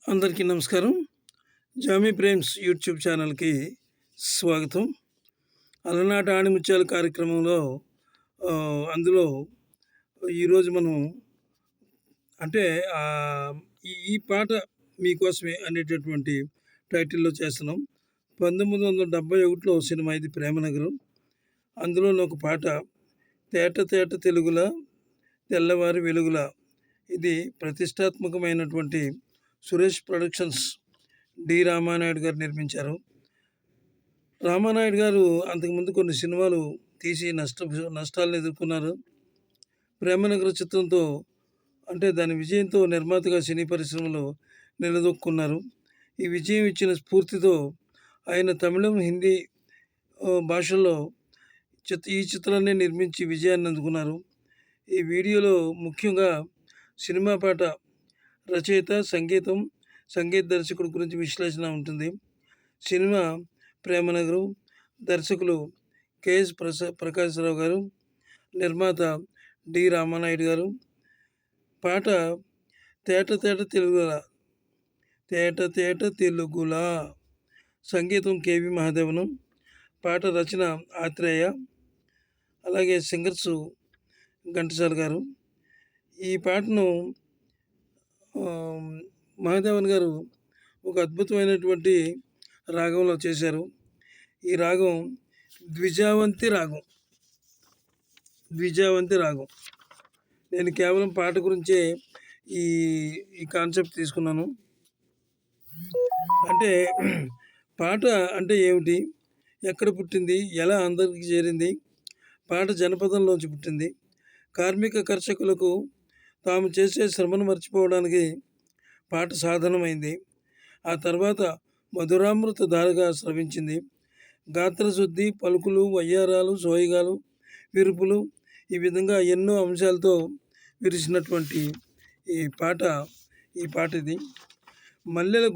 అందరికీ నమస్కారం. Jamie Prem's YouTube ఛానల్కి స్వాగతం. అలనాటి ఆణిముత్యాల కార్యక్రమంలో అందులో ఈరోజు మనం అంటే ఈ పాట మీకోసమే అనేటటువంటి టైటిల్లో చేస్తున్నాం. 1971లో సినిమా ఇది 'ప్రేమనగరం'. అందులోని ఒక పాట తేట తేట తెలుగులా తెల్లవారి వెలుగులా. ఇది ప్రతిష్టాత్మకమైనటువంటి సురేష్ ప్రొడక్షన్స్ డి రామానాయుడు గారు నిర్మించారు. రామానాయుడు గారు అంతకుముందు కొన్ని సినిమాలు తీసి నష్టాలను ఎదుర్కొన్నారు. 'ప్రేమనగరం' చిత్రంతో అంటే దాని విజయంతో నిర్మాతగా సినీ పరిశ్రమలో నిలదొక్కున్నారు. ఈ విజయం ఇచ్చిన స్ఫూర్తితో ఆయన తమిళం, హిందీ భాషల్లో ఈ చిత్రాన్ని నిర్మించి విజయాన్ని అందుకున్నారు. ఈ వీడియోలో ముఖ్యంగా సినిమా పాట రచయిత, సంగీత దర్శకుడు గురించి విశ్లేషణ ఉంటుంది. సినిమా 'ప్రేమనగరం', దర్శకులు కెఎస్ ప్రకాశ్రావు గారు, నిర్మాత డి రామానాయుడు గారు. పాట తేట తేట తెలుగులా, తేట తేట తెలుగులా. సంగీతం కెవి మహాదేవనం. పాట రచన ఆత్రేయ. అలాగే సింగర్సు ఘంటసాల గారు. ఈ పాటను మహాదేవన్ గారు ఒక అద్భుతమైనటువంటి రాగంలో చేశారు. ఈ రాగం ద్విజావంతి రాగం. నేను కేవలం పాట గురించే ఈ కాన్సెప్ట్ తీసుకున్నాను. అంటే పాట అంటే ఏమిటి, ఎక్కడ పుట్టింది, ఎలా అందరికీ చేరింది? పాట జనపదంలోంచి పుట్టింది. కార్మిక కర్షకులకు తాము చేసే శ్రమను మర్చిపోవడానికి పాట సాధనమైంది. ఆ తర్వాత మధురామృత ధారగా స్రవించింది. గాత్రశుద్ధి, పలుకులు, వయ్యారాలు, సోయగాలు, విరుపులు, ఈ విధంగా ఎన్నో అంశాలతో విరిసినటువంటి ఈ పాట ఇది. మల్లెల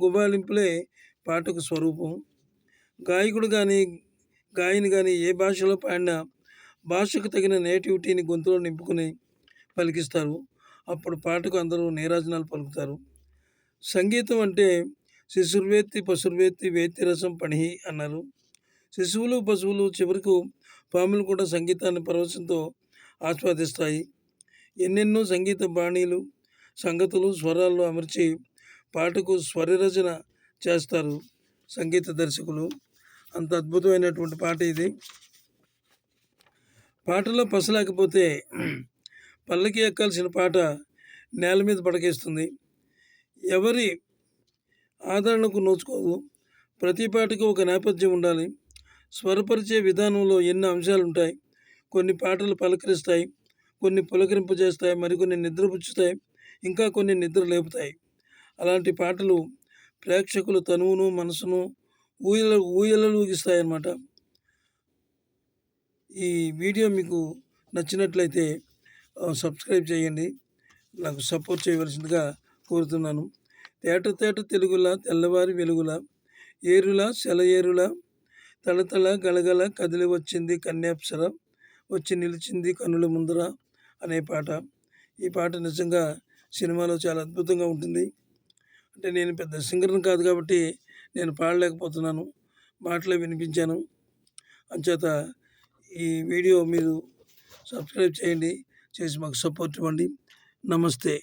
గుబాళింపులే పాటకు స్వరూపం. గాయకుడు గాయని కానీ ఏ భాషలో పాడినా భాషకు తగిన నేటివిటీని గొంతులో నింపుకొని పలికిస్తారు. అప్పుడు పాటకు అందరూ నీరాజనాలు పలుకుతారు. సంగీతం అంటే శిశుర్వేత్తి పశుర్వేత్తి వేత్తి రసం పణిహి అన్నారు. శిశువులు, పశువులు, చివరకు పాములు కూడా సంగీతాన్ని పరవశంతో ఆస్వాదిస్తాయి. ఎన్నెన్నో సంగీత బాణీలు, సంగతులు స్వరాల్లో అమర్చి పాటకు స్వరరచన చేస్తారు సంగీత దర్శకులు. అంత అద్భుతమైనటువంటి పాట ఇది. పాటలో పసలేకపోతే పల్లకి ఎక్కాల్సిన పాట నేల మీద పడకేస్తుంది. ఎవరి ఆదరణకు నోచుకోదు. ప్రతి పాటకు ఒక నేపథ్యం ఉండాలి. స్వరపరిచే విధానంలో ఎన్నో అంశాలు ఉంటాయి. కొన్ని పాటలు పలకరిస్తాయి, కొన్ని పులకరింపజేస్తాయి, మరికొన్ని నిద్రపుచ్చుతాయి, ఇంకా కొన్ని నిద్ర లేపుతాయి. అలాంటి పాటలు ప్రేక్షకుల తనువును, మనసును ఊయలూగిస్తాయన్నమాట. ఈ వీడియో మీకు నచ్చినట్లయితే సబ్స్క్రైబ్ చేయండి. నాకు సపోర్ట్ చేయవలసిందిగా కోరుతున్నాను. తేట తేట తెలుగులా తెల్లవారి వెలుగులా, ఏరులా సెలయేరులా, తళతళ గలగల కదిలి వచ్చింది కన్యాప్సర, వచ్చి నిలిచింది కన్నుల ముందర అనే పాట. ఈ పాట నిజంగా సినిమాలో చాలా అద్భుతంగా ఉంటుంది. అంటే నేను పెద్ద సింగర్ని కాదు కాబట్టి నేను పాడలేకపోతున్నాను, మాటలే వినిపించాను. అంచేత ఈ వీడియో మీరు సబ్స్క్రైబ్ చేయండి, చేసి మాకు సపోర్ట్ ఇవ్వండి. నమస్తే.